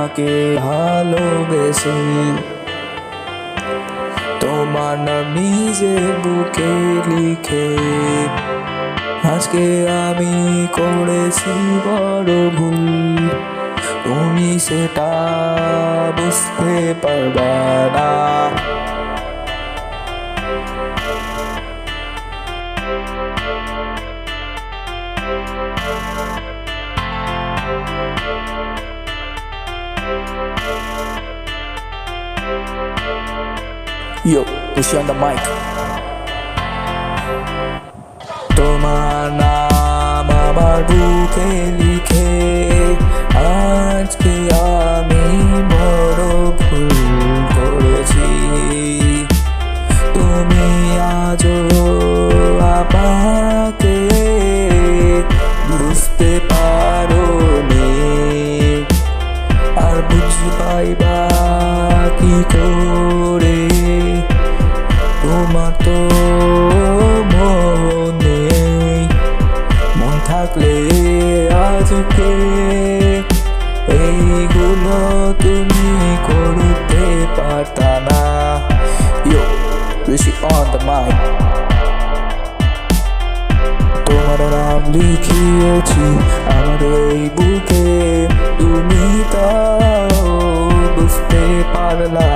তোমাকে ভালোবেসে, তোমার নাম নিজের বুকে লিখে। আজকে আমি করেছি বড় ভুল, তুমি সেটা বুঝতে পারবা না। Yo, push on the mic. তোমার নাম আমার বুকে লিখে, আজকে আমি বড় ভুল করেছি। তুমি আজও আমাকে বুঝতে পারোনি, আর বুঝবাইবা কি করে? তোমার তো মন নেই, মন থাকলে আজকে এইগুলো তুমি করতে পারতা না। Yo, Rishi on the mic. তোমার নাম লিখিয়েছি আমার এই বুকে, তুমি তাও বুঝতে পারলা